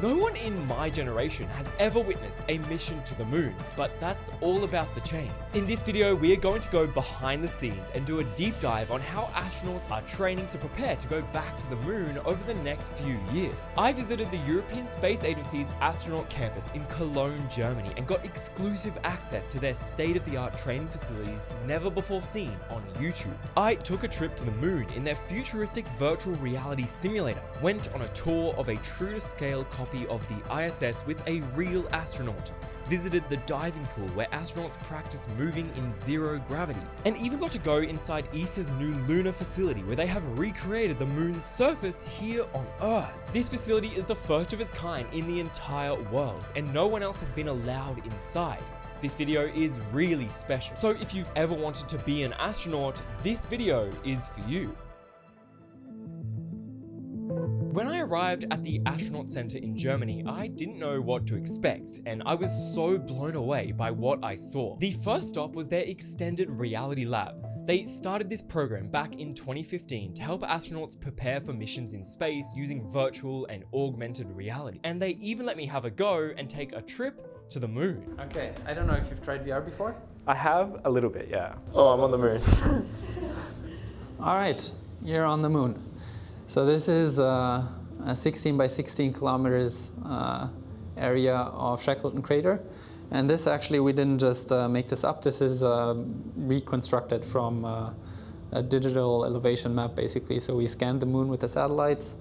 No one in my generation has ever witnessed a mission to the moon, but that's all about to change. In this video, we are going to go behind the scenes and do a deep dive on how astronauts are training to prepare to go back to the moon over the next few years. I visited the European Space Agency's Astronaut campus in Cologne, Germany, and got exclusive access to their state-of-the-art training facilities never before seen on YouTube. I took a trip to the moon in their futuristic virtual reality simulator, went on a tour of a true-to-scale copy of the ISS with a real astronaut, visited the diving pool where astronauts practice moving in zero gravity, and even got to go inside ESA's new lunar facility where they have recreated the moon's surface here on Earth. This facility is the first of its kind in the entire world, and no one else has been allowed inside. This video is really special, so if you've ever wanted to be an astronaut, this video is for you. When I arrived at the Astronaut Center in Germany, I didn't know what to expect, and I was so blown away by what I saw. The first stop was their extended reality lab. They started this program back in 2015 to help astronauts prepare for missions in space using virtual and augmented reality. And they even let me have a go and take a trip to the moon. Okay, I don't know if you've tried VR before? I have a little bit, yeah. Oh, I'm on the moon. All right, you're on the moon. So this is a 16 by 16 kilometers area of Shackleton crater. And this actually, we didn't just make this up. This is reconstructed from a digital elevation map, basically. So we scanned the moon with the satellites,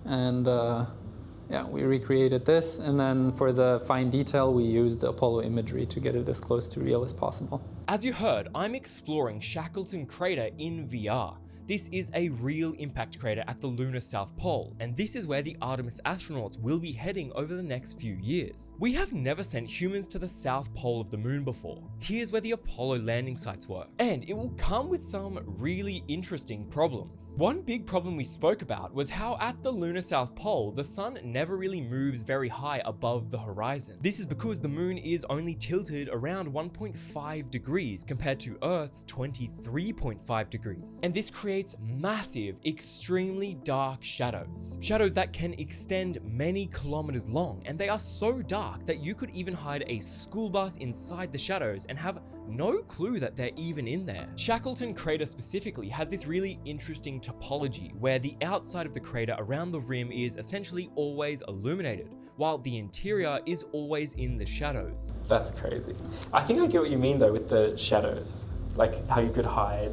and yeah, we recreated this. And then for the fine detail, we used Apollo imagery to get it as close to real as possible. As you heard, I'm exploring Shackleton crater in VR. This is a real impact crater at the lunar South Pole, and this is where the Artemis astronauts will be heading over the next few years. We have never sent humans to the South Pole of the moon before. Here's where the Apollo landing sites were, and it will come with some really interesting problems. One big problem we spoke about was how at the lunar South Pole, the sun never really moves very high above the horizon. This is because the moon is only tilted around 1.5 degrees compared to Earth's 23.5 degrees, and this creates massive, extremely dark shadows. Shadows that can extend many kilometers long, and they are so dark that you could even hide a school bus inside the shadows and have no clue that they're even in there. Shackleton crater specifically has this really interesting topology where the outside of the crater around the rim is essentially always illuminated, while the interior is always in the shadows. That's crazy. I think I get what you mean though with the shadows, like how you could hide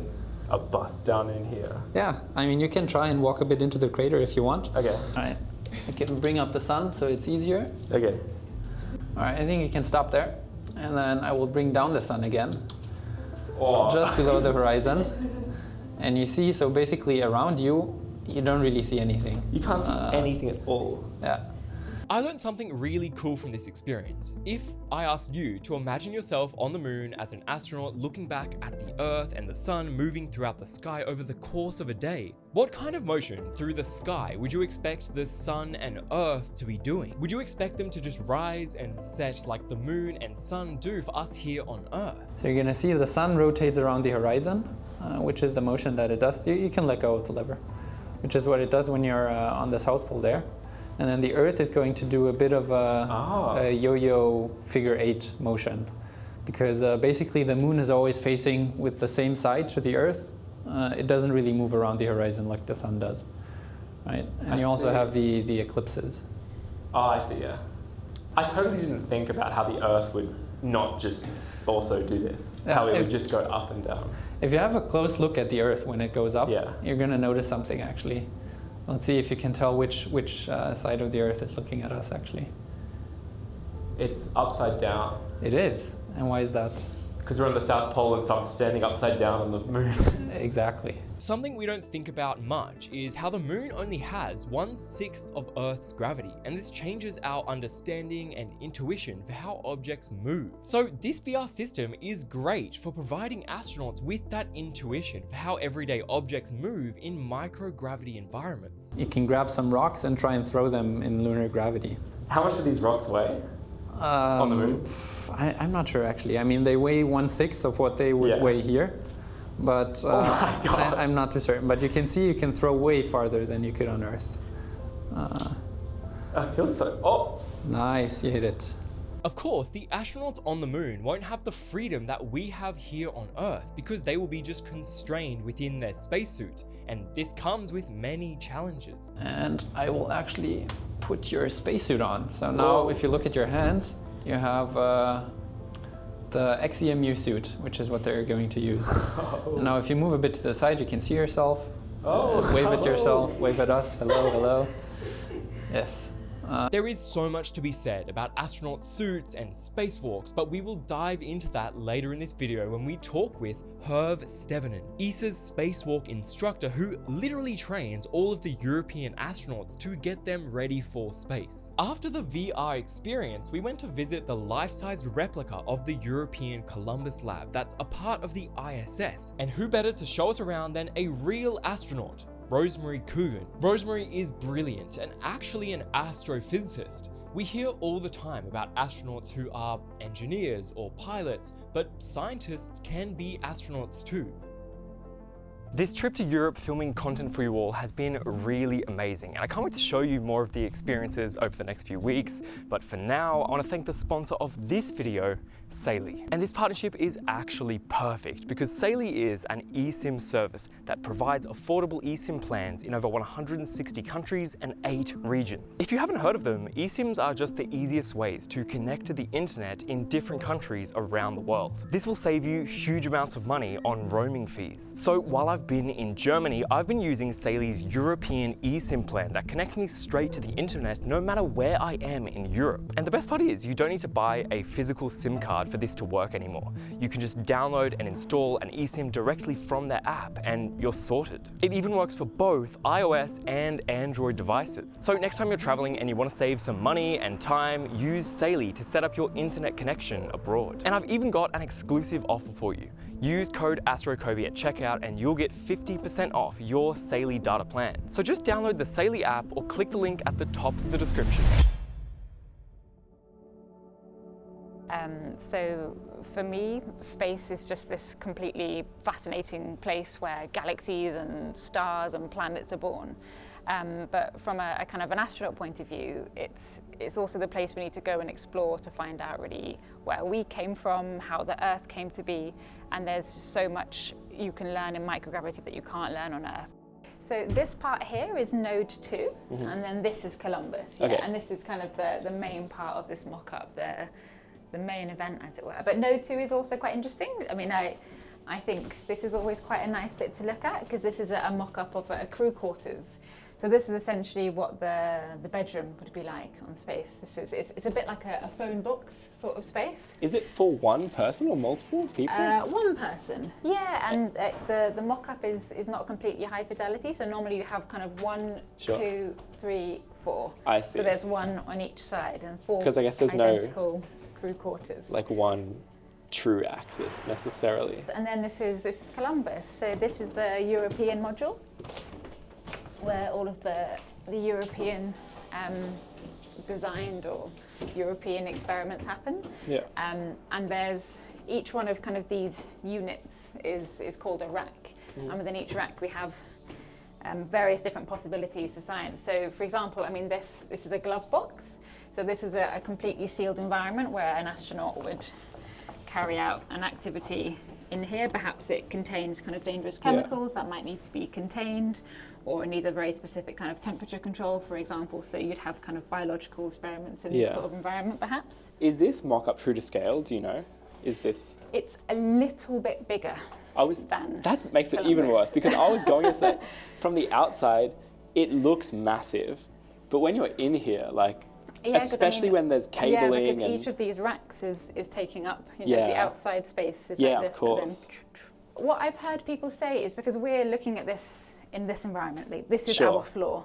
a bus down in here. Yeah, I mean, you can try and walk a bit into the crater if you want. Okay. All right, I can bring up the sun so it's easier. Okay. All right, I think you can stop there. And then I will bring down the sun again, Oh. just below the horizon. And you see, so basically around you, you don't really see anything. You can't see anything at all. Yeah. I learned something really cool from this experience. If I asked you to imagine yourself on the moon as an astronaut looking back at the Earth and the sun moving throughout the sky over the course of a day, what kind of motion through the sky would you expect the sun and Earth to be doing? Would you expect them to just rise and set like the moon and sun do for us here on Earth? So you're gonna see the sun rotates around the horizon, which is the motion that it does. You can let go of the lever, which is what it does when you're on the South Pole there. And then the Earth is going to do a bit of a yo-yo figure 8 motion, because basically the moon is always facing with the same side to the Earth. It doesn't really move around the horizon like the sun does, right? And you also have the eclipses. Oh, I see, yeah. I totally didn't think about how the Earth would not just also do this, how it would just go up and down. If you have a close look at the Earth when it goes up, Yeah. you're going to notice something actually. Let's see if you can tell which side of the Earth is looking at us, actually. It's upside down. It is. And why is that? Because we're on the South Pole and so I'm standing upside down on the moon. Exactly. Something we don't think about much is how the moon only has 1/6 of Earth's gravity, and this changes our understanding and intuition for how objects move. So this VR system is great for providing astronauts with that intuition for how everyday objects move in microgravity environments. You can grab some rocks and try and throw them in lunar gravity. How much do these rocks weigh on the moon? I'm not sure, actually. I mean, they weigh 1/6 of what they would weigh here. But I'm not too certain. But you can see you can throw way farther than you could on Earth. I feel so... Oh! Nice, you hit it. Of course, the astronauts on the moon won't have the freedom that we have here on Earth because they will be just constrained within their spacesuit, and this comes with many challenges. And I will actually put your spacesuit on. So now if you look at your hands, you have the XEMU suit, which is what they're going to use. And now if you move a bit to the side, you can see yourself. Wave at yourself, wave at us, hello, hello. Yes. There is so much to be said about astronaut suits and spacewalks, but we will dive into that later in this video when we talk with Herve Stevenen, ESA's spacewalk instructor who literally trains all of the European astronauts to get them ready for space. After the VR experience, we went to visit the life-sized replica of the European Columbus lab that's a part of the ISS, and who better to show us around than a real astronaut, Rosemary Coogan. Rosemary is brilliant and actually an astrophysicist. We hear all the time about astronauts who are engineers or pilots, but scientists can be astronauts too. This trip to Europe filming content for you all has been really amazing, and I can't wait to show you more of the experiences over the next few weeks. But for now, I want to thank the sponsor of this video, Saily. And this partnership is actually perfect because Saily is an eSIM service that provides affordable eSIM plans in over 160 countries and 8 regions. If you haven't heard of them, eSIMs are just the easiest ways to connect to the internet in different countries around the world. This will save you huge amounts of money on roaming fees. So while I've been in Germany, I've been using Saily's European eSIM plan that connects me straight to the internet no matter where I am in Europe. And the best part is you don't need to buy a physical SIM card for this to work anymore. You can just download and install an eSIM directly from their app and you're sorted. It even works for both iOS and Android devices. So next time you're traveling and you want to save some money and time, use Saily to set up your internet connection abroad. And I've even got an exclusive offer for you. Use code AstroKobi at checkout and you'll get 50% off your Saily data plan. So just download the Saily app or click the link at the top of the description. So for me, space is just this completely fascinating place where galaxies and stars and planets are born. But from a kind of an astronaut point of view, it's also the place we need to go and explore to find out really where we came from, how the Earth came to be, and there's so much you can learn in microgravity that you can't learn on Earth. So this part here is Node 2, and then this is Columbus, and this is kind of the main part of this mock-up, the main event, as it were. But Node 2 is also quite interesting. I mean, I think this is always quite a nice bit to look at because this is a mock-up of a crew quarters. So this is essentially what the bedroom would be like on space. It's a bit like a phone box sort of space. Is it for one person or multiple people? One person, yeah, and the mock-up is not completely high fidelity, so normally you have kind of 1, 2, 3, 4. I see. So there's one on each side and 4 because I guess there's identical crew quarters. Like one true axis necessarily. And then this is Columbus. So this is the European module, where all of the European designed or European experiments happen. Yeah. And there's each one of kind of these units is called a rack. And within each rack we have various different possibilities for science. So for example, I mean this is a glove box. So this is a completely sealed environment where an astronaut would carry out an activity in here. Perhaps it contains kind of dangerous chemicals that might need to be contained, or it needs a very specific kind of temperature control, for example. So you'd have kind of biological experiments in this sort of environment, perhaps. Is this mock-up true to scale? Do you know? Is this? It's a little bit bigger. That makes it even worse because I was going to say, from the outside, it looks massive, but when you're in here, like. Yeah, especially when there's cabling. Yeah, because each of these racks is taking up, the outside space is like this. Of course. What I've heard people say is because we're looking at this in this environment, like this is our floor,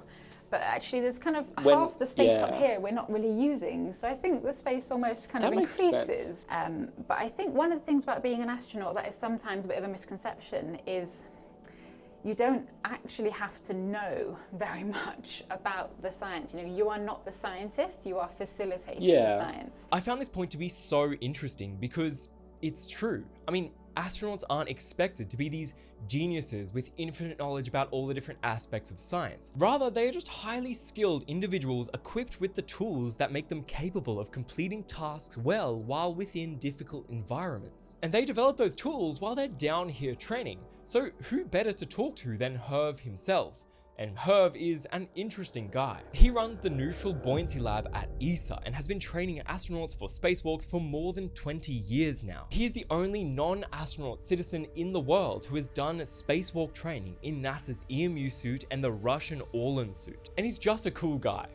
but actually there's kind of half the space up here we're not really using. So I think the space almost kind of increases. But I think one of the things about being an astronaut that is sometimes a bit of a misconception is you don't actually have to know very much about the science. You are not the scientist, you are facilitating the science. I found this point to be so interesting because it's true. I mean, astronauts aren't expected to be these geniuses with infinite knowledge about all the different aspects of science. Rather, they are just highly skilled individuals equipped with the tools that make them capable of completing tasks well while within difficult environments. And they develop those tools while they're down here training. So who better to talk to than Herve himself? And Herve is an interesting guy. He runs the Neutral Buoyancy Lab at ESA and has been training astronauts for spacewalks for more than 20 years now. He is the only non-astronaut citizen in the world who has done spacewalk training in NASA's EMU suit and the Russian Orlan suit. And he's just a cool guy.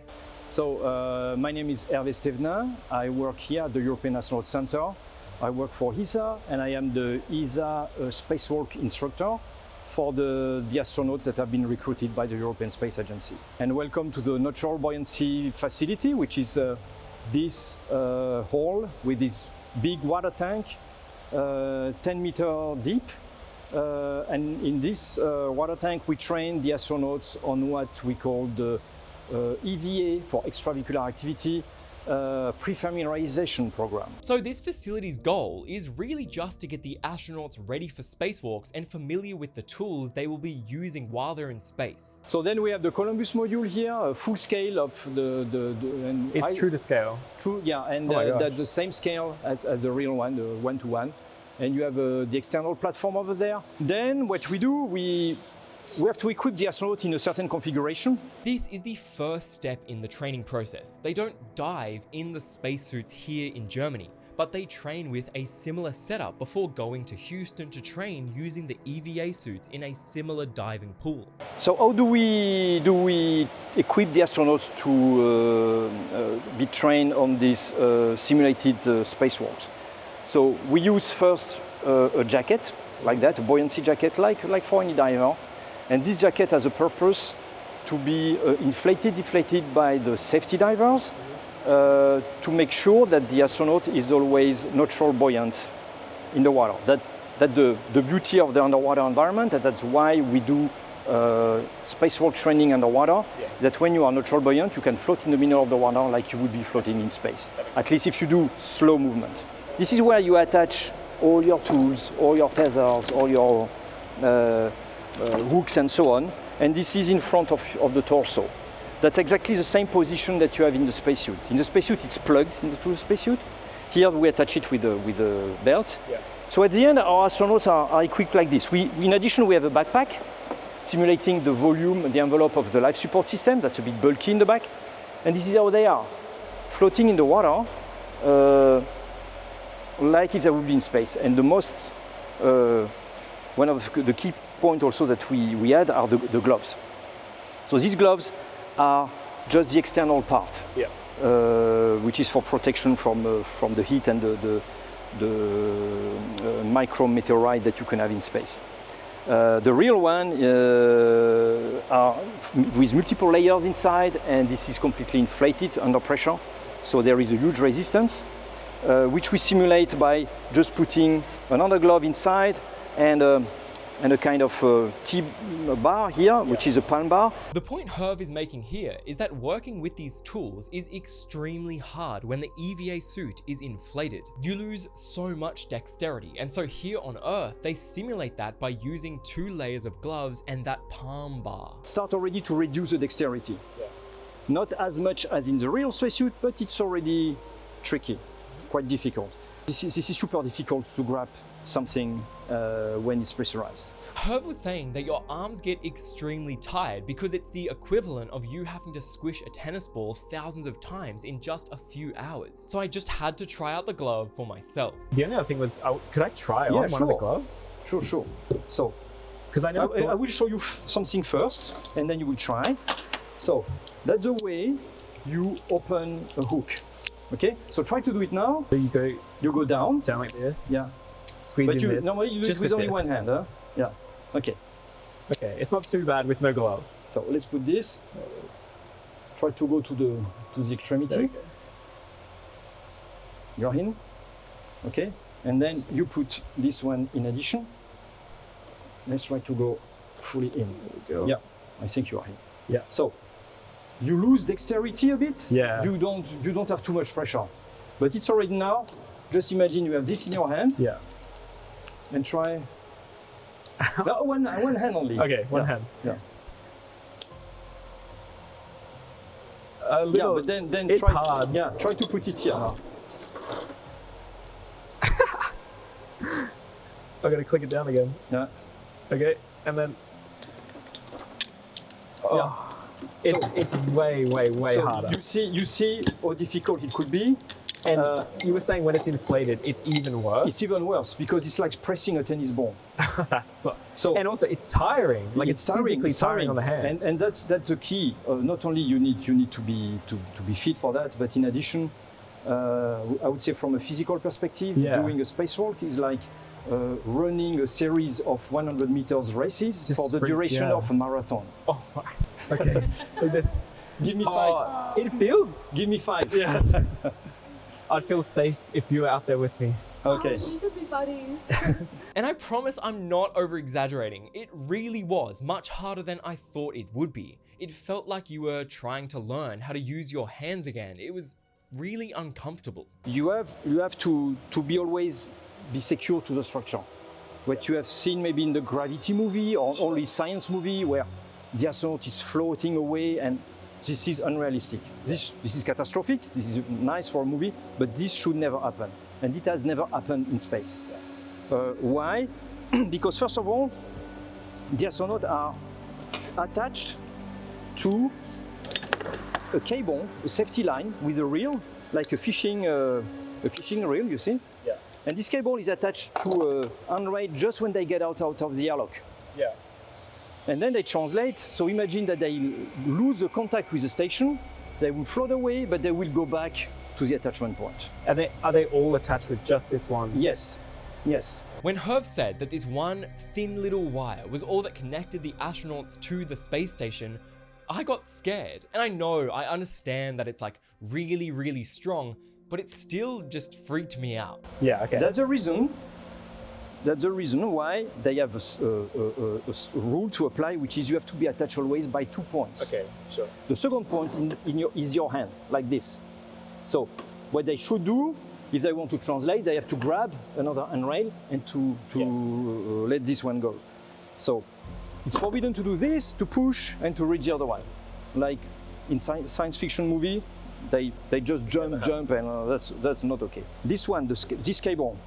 So my name is Hervé Stevenin. I work here at the European Astronaut Center. I work for ESA and I am the ESA spacewalk instructor for the astronauts that have been recruited by the European Space Agency. And welcome to the Neutral Buoyancy Facility, which is this hall with this big water tank, 10 meters deep. And in this water tank, we train the astronauts on what we call the EVA, for extravehicular activity, pre-familiarization program. So this facility's goal is really just to get the astronauts ready for spacewalks and familiar with the tools they will be using while they're in space. So then we have the Columbus module here, a full scale of It's true to scale. True, yeah, and that's the same scale as the real one, the one-to-one. And you have the external platform over there. Then what we do, we have to equip the astronaut in a certain configuration. This is the first step in the training process. They don't dive in the spacesuits here in Germany, but they train with a similar setup before going to Houston to train using the EVA suits in a similar diving pool. So how do we equip the astronauts to be trained on these simulated spacewalks? So we use first a jacket like that, a buoyancy jacket like for any diver. And this jacket has a purpose to be inflated, deflated by the safety divers to make sure that the astronaut is always neutral buoyant in the water. That's the beauty of the underwater environment, and that's why we do spacewalk training underwater, that when you are neutral buoyant, you can float in the middle of the water like you would be floating in space, at least if you do slow movement. This is where you attach all your tools, all your tethers, all your hooks and so on, and this is in front of the torso. That's exactly the same position that you have in the spacesuit. In the spacesuit, it's plugged into the spacesuit. Here we attach it with a belt. Yeah. So at the end, our astronauts are equipped like this. In addition, we have a backpack simulating the volume, the envelope of the life support system. That's a bit bulky in the back. And this is how they are, floating in the water, like if they would be in space. And the most, one of the key point also that we add are the gloves. So these gloves are just the external part, which is for protection from the heat and the micrometeorite that you can have in space. The real one are with multiple layers inside, and this is completely inflated under pressure. So there is a huge resistance, which we simulate by just putting another glove inside and a kind of T-bar here, which is a palm bar. The point Herve is making here is that working with these tools is extremely hard when the EVA suit is inflated. You lose so much dexterity, and so here on Earth, they simulate that by using 2 layers of gloves and that palm bar. Start already to reduce the dexterity. Yeah. Not as much as in the real spacesuit, but it's already tricky, quite difficult. This is super difficult to grab something when it's pressurized. Herve was saying that your arms get extremely tired because it's the equivalent of you having to squish a tennis ball thousands of times in just a few hours. So I just had to try out the glove for myself. The only other thing was, could I try on one of the gloves? Sure. So, because I never I will show you something first, and then you will try. So that's the way you open a hook. Okay, so try to do it now. So you go down like this. Yeah. Squeezing this. Normally you do it with only one hand, huh? Yeah. Okay. Okay, it's not too bad with no glove. So let's put this. Try to go to the extremity. There we go. You're in. Okay. And then you put this one in addition. Let's try to go fully in. There we go. Yeah. I think you are in. Yeah. So you lose dexterity a bit. Yeah. You don't have too much pressure. But it's already now. Just imagine you have this in your hand. Yeah. and try. No, one hand only. Okay, one hand. Yeah. A little, but then it's try, hard. Yeah, try to put it here now. I'm gonna click it down again. Yeah. Okay, and then. Oh. It's way So harder. you see how difficult it could be. And you were saying when it's inflated, it's even worse. It's even worse because it's like pressing a tennis ball. That's so. And also, it's tiring. Like it's physically tiring on the hand. And that's the key. Not only you need to be fit for that, but in addition, I would say from a physical perspective, doing a spacewalk is like running a series of 100 meters races Just for the sprints, duration of a marathon. Oh, okay. Like this. Give me 5. It feels. Give me 5. Yes. I'd feel safe if you were out there with me. Okay. We could be buddies. And I promise I'm not over-exaggerating. It really was much harder than I thought it would be. It felt like you were trying to learn how to use your hands again. It was really uncomfortable. You have to be always be secure to the structure. What you have seen maybe in the Gravity movie or only science movie where the astronaut is floating away, and this is unrealistic. This is catastrophic. This is nice for a movie, but this should never happen. And it has never happened in space. Why? Because first of all, the astronauts are attached to a cable, a safety line with a reel, like a fishing reel, you see? Yeah. And this cable is attached to a handrail just when they get out of the airlock. Yeah. And then they translate. So imagine that they lose the contact with the station, they will float away, but they will go back to the attachment point. Are they all attached with just this one? Yes. Yes. When Herv said that this one thin little wire was all that connected the astronauts to the space station, I got scared. And I understand that it's like really, really strong, but it still just freaked me out. Yeah, okay. That's the reason why they have a rule to apply, which is you have to be attached always by 2 points. Okay, sure. The second point is your hand, like this. So what they should do, if they want to translate, they have to grab another handrail and to let this one go. So it's forbidden to do this, to push and to reach the other one. Like in science fiction movie, they just jump, and that's not okay. This one, this cable,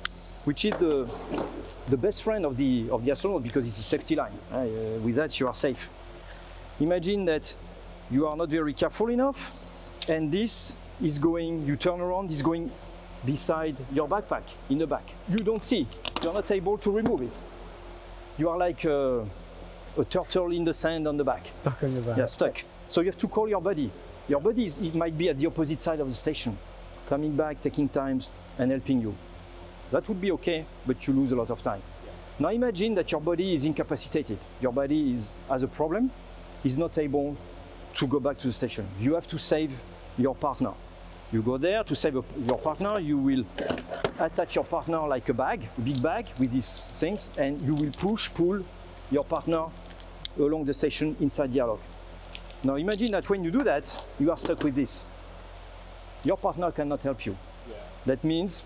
which is the best friend of the astronaut because it's a safety line. With that, you are safe. Imagine that you are not very careful enough, and this is going, you turn around, is going beside your backpack, in the back. You don't see, you're not able to remove it. You are like a turtle in the sand on the back. Stuck on your back. Yeah, stuck. So you have to call your buddy. Your buddy, it might be at the opposite side of the station, coming back, taking time, and helping you. That would be okay, but you lose a lot of time. Yeah. Now imagine that your body is incapacitated. Your body has a problem, is not able to go back to the station. You have to save your partner. You go there to save your partner, you will attach your partner like a bag, a big bag with these things, and you will pull your partner along the station inside the airlock. Now imagine that when you do that, you are stuck with this. Your partner cannot help you. Yeah. That means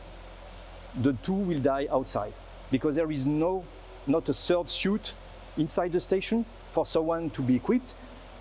the two will die outside because there is not a third suit inside the station for someone to be equipped.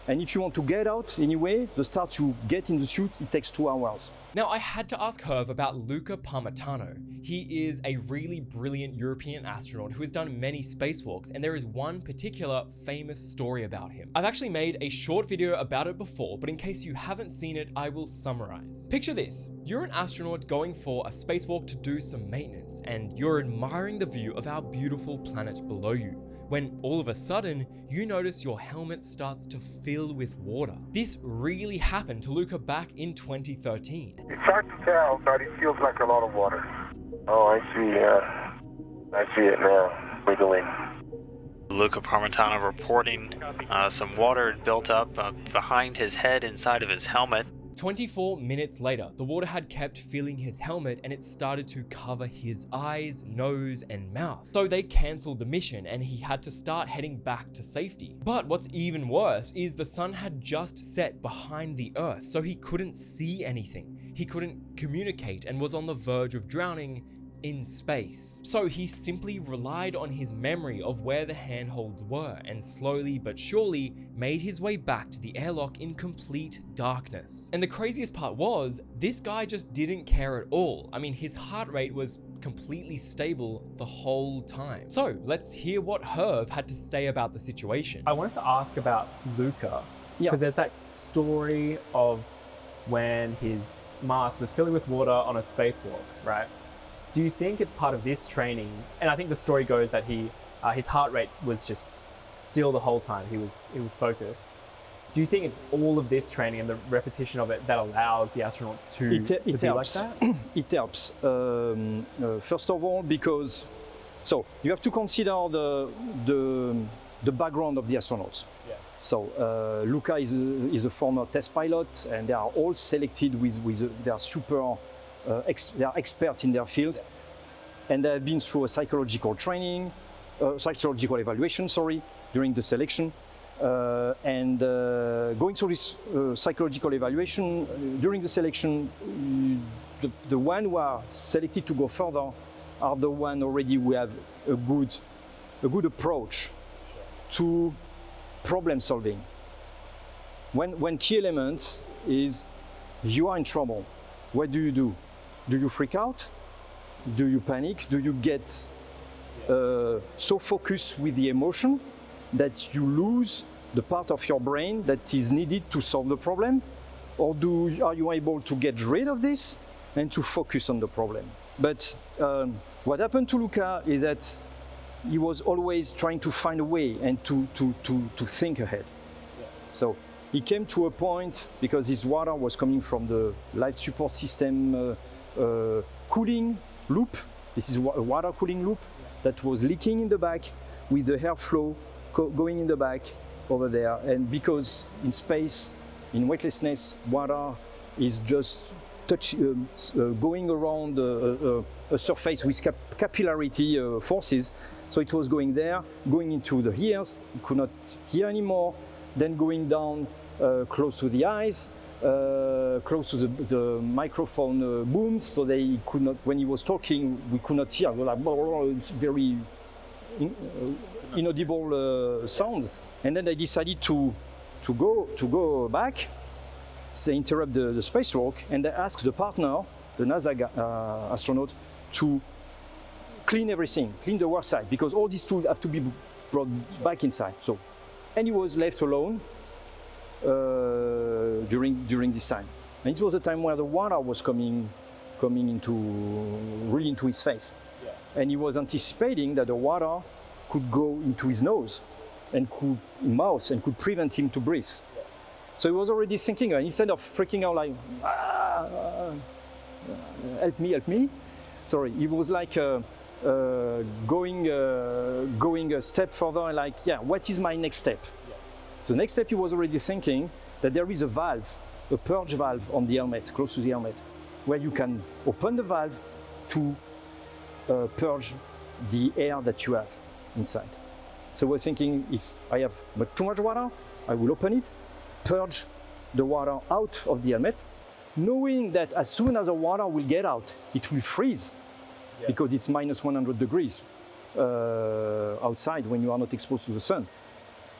And if you want to get out anyway, the start to get in the suit, it takes 2 hours. Now, I had to ask Herv about Luca Parmitano. He is a really brilliant European astronaut who has done many spacewalks, and there is one particular famous story about him. I've actually made a short video about it before, but in case you haven't seen it, I will summarize. Picture this. You're an astronaut going for a spacewalk to do some maintenance, and you're admiring the view of our beautiful planet below you, when all of a sudden, you notice your helmet starts to fill with water. This really happened to Luca back in 2013. It's hard to tell, but it feels like a lot of water. Oh, I see. I see it now, wiggling. Luca Parmitano reporting some water had built up behind his head inside of his helmet. 24 minutes later, the water had kept filling his helmet and it started to cover his eyes, nose, and mouth. So they cancelled the mission and he had to start heading back to safety. But what's even worse is the sun had just set behind the Earth, so he couldn't see anything. He couldn't communicate and was on the verge of drowning in space. So he simply relied on his memory of where the handholds were and slowly but surely made his way back to the airlock in complete darkness. And the craziest part was, this guy just didn't care at all. I mean, his heart rate was completely stable the whole time. So let's hear what Herve had to say about the situation. I wanted to ask about Luca, because there's that story of when his mask was filling with water on a spacewalk, right? Do you think it's part of this training? And I think the story goes that his heart rate was just still the whole time. He was focused. Do you think it's all of this training and the repetition of it that allows the astronauts to be like that? It helps. First of all, because you have to consider the background of the astronauts. So Luca is a former test pilot, and they are all selected they are super, they are experts in their field, and they have been through a psychological evaluation, during the selection, and going through this psychological evaluation during the selection, the one who are selected to go further are the one already who have a good approach to problem solving. When key element is you are in trouble, what do? Do you freak out? Do you panic? Do you get so focused with the emotion that you lose the part of your brain that is needed to solve the problem? Or are you able to get rid of this and to focus on the problem? But what happened to Luca is that he was always trying to find a way and to think ahead. So he came to a point, because his water was coming from the life support system cooling loop. This is a water cooling loop that was leaking in the back with the airflow going in the back over there. And because in space, in weightlessness, water is just going around a surface with capillarity forces. So it was going there, going into the ears, he could not hear anymore, then going down close to the eyes, close to the microphone booms, so they could not, when he was talking, we could not hear, like very inaudible sound. And then they decided to go back. They interrupt the spacewalk, and they asked the partner, the NASA astronaut, to clean everything, clean the work site, because all these tools have to be brought back inside. So, and he was left alone during this time. And it was a time where the water was coming into his face. And he was anticipating that the water could go into his nose and could prevent him to breathe. So he was already thinking, instead of freaking out like, help me. Sorry, he was like going a step further, like, what is my next step? The next step, he was already thinking that there is a valve, a purge valve on the helmet, close to the helmet, where you can open the valve to purge the air that you have inside. So we're thinking, if I have too much water, I will open it, purge the water out of the helmet, knowing that as soon as the water will get out, it will freeze, because it's minus 100 degrees outside when you are not exposed to the sun.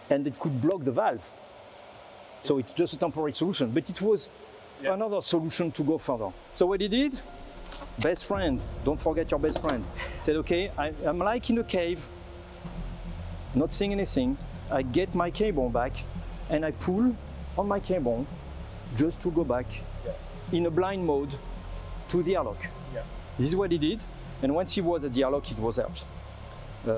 And it could block the valve. So it's just a temporary solution, but it was another solution to go further. So what he did, best friend, don't forget your best friend, said, okay, I'm like in a cave, not seeing anything. I get my cable back and I pull on my cable just to go back in a blind mode to the airlock. This is what he did. And once he was at the airlock, it was helped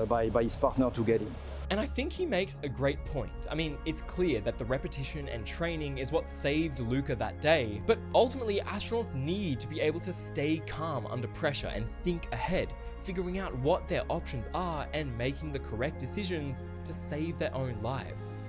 by his partner to get in. And I think he makes a great point. I mean, it's clear that the repetition and training is what saved Luca that day, but ultimately astronauts need to be able to stay calm under pressure and think ahead, figuring out what their options are and making the correct decisions to save their own lives.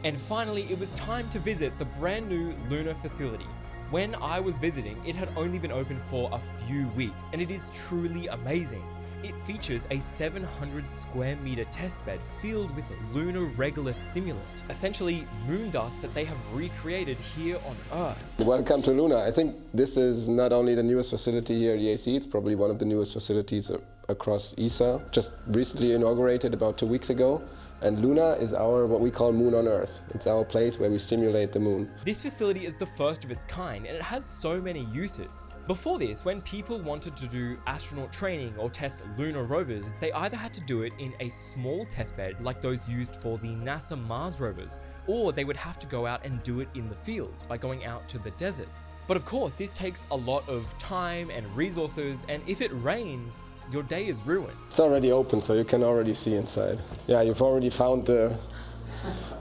And finally, it was time to visit the brand new lunar facility. When I was visiting, it had only been open for a few weeks, and it is truly amazing. It features a 700 square meter testbed filled with lunar regolith simulant, essentially moon dust that they have recreated here on Earth. Welcome to Luna. I think this is not only the newest facility here at EAC, it's probably one of the newest facilities across ESA. Just recently inaugurated about 2 weeks ago. And Luna is our, what we call Moon on Earth. It's our place where we simulate the moon. This facility is the first of its kind, and it has so many uses. Before this, when people wanted to do astronaut training or test lunar rovers, they either had to do it in a small testbed like those used for the NASA Mars rovers, or they would have to go out and do it in the field by going out to the deserts. But of course, this takes a lot of time and resources, and if it rains, your day is ruined. It's already open, so you can already see inside. Yeah, you've already found the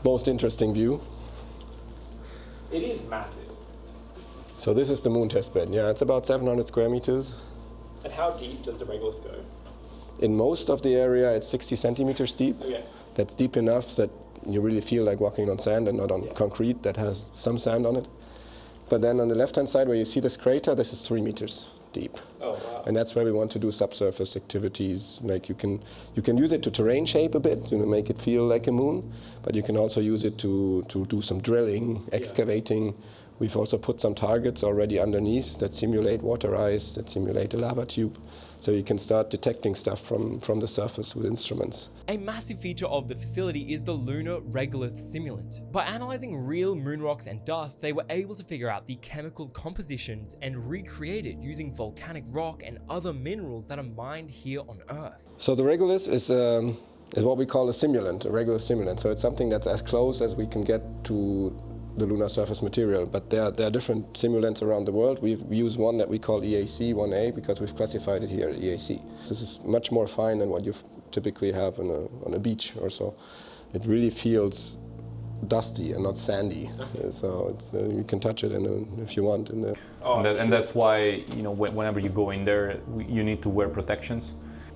most interesting view. It is massive. So this is the moon testbed. Yeah, it's about 700 square meters. And how deep does the regolith go? In most of the area, it's 60 centimeters deep. Okay. That's deep enough that you really feel like walking on sand and not on concrete that has some sand on it. But then on the left-hand side where you see this crater, this is 3 meters deep. Oh, wow. And that's where we want to do subsurface activities. Like you can use it to terrain shape a bit, make it feel like a moon, but you can also use it to do some drilling, excavating. We've also put some targets already underneath that simulate water ice, that simulate a lava tube. So you can start detecting stuff from the surface with instruments. A massive feature of the facility is the lunar regolith simulant. By analyzing real moon rocks and dust, they were able to figure out the chemical compositions and recreate it using volcanic rock and other minerals that are mined here on Earth. So the regolith is what we call a simulant, a regolith simulant. So it's something that's as close as we can get to the lunar surface material, but there are different simulants around the world. We use one that we call EAC 1A because we've classified it here at EAC. This is much more fine than what you typically have on a beach or so. It really feels dusty and not sandy, so it's, you can touch it if you want. And that's why whenever you go in there, you need to wear protections.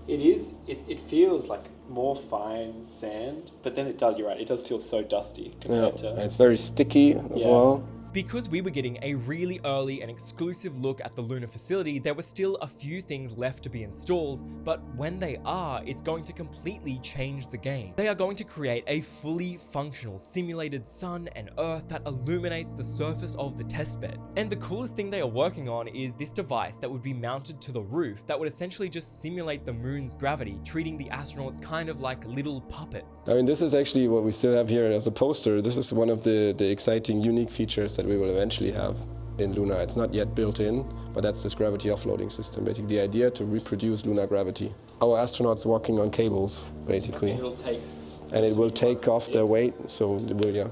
It feels like more fine sand, but then you're right, it does feel so dusty compared to... It's very sticky as well. Because we were getting a really early and exclusive look at the lunar facility, there were still a few things left to be installed, but when they are, it's going to completely change the game. They are going to create a fully functional simulated sun and earth that illuminates the surface of the testbed. And the coolest thing they are working on is this device that would be mounted to the roof that would essentially just simulate the moon's gravity, treating the astronauts kind of like little puppets. I mean, this is actually what we still have here as a poster. This is one of the exciting, unique features that we will eventually have in Luna. It's not yet built in, but that's this gravity offloading system. Basically, the idea to reproduce lunar gravity. Our astronauts walking on cables, basically. And it will take off their weight, so it will, yeah.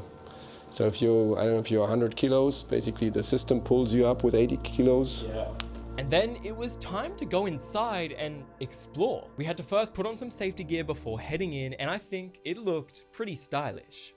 So if I don't know if you're 100 kilos, basically the system pulls you up with 80 kilos. Yeah. And then it was time to go inside and explore. We had to first put on some safety gear before heading in, and I think it looked pretty stylish.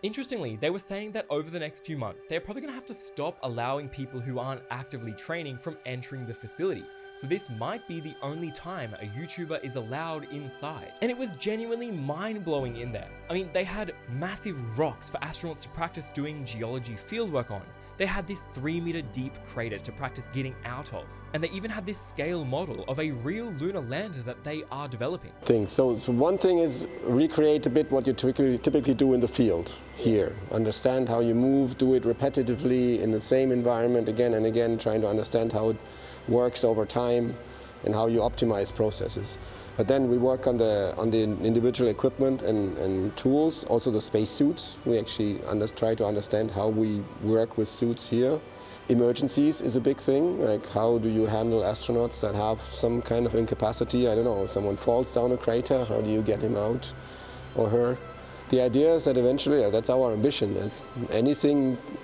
Interestingly, they were saying that over the next few months, they're probably going to have to stop allowing people who aren't actively training from entering the facility. So this might be the only time a YouTuber is allowed inside. And it was genuinely mind-blowing in there. I mean, they had massive rocks for astronauts to practice doing geology fieldwork on. They had this 3-meter deep crater to practice getting out of. And they even had this scale model of a real lunar lander that they are developing. So one thing is recreate a bit what you typically do in the field here. Understand how you move, do it repetitively in the same environment again and again, trying to understand how it works over time and how you optimize processes. But then we work on the individual equipment and tools, also the space suits. We actually try to understand how we work with suits here. Emergencies is a big thing, like how do you handle astronauts that have some kind of incapacity? I don't know, someone falls down a crater, how do you get him out or her? The idea is that eventually, that's our ambition, that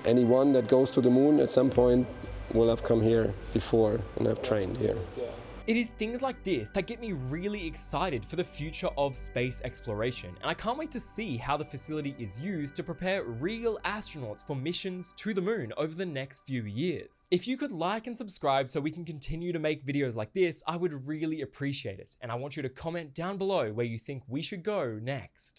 anyone that goes to the moon at some point will have come here before and have trained here. It is things like this that get me really excited for the future of space exploration, and I can't wait to see how the facility is used to prepare real astronauts for missions to the moon over the next few years. If you could like and subscribe so we can continue to make videos like this, I would really appreciate it, and I want you to comment down below where you think we should go next.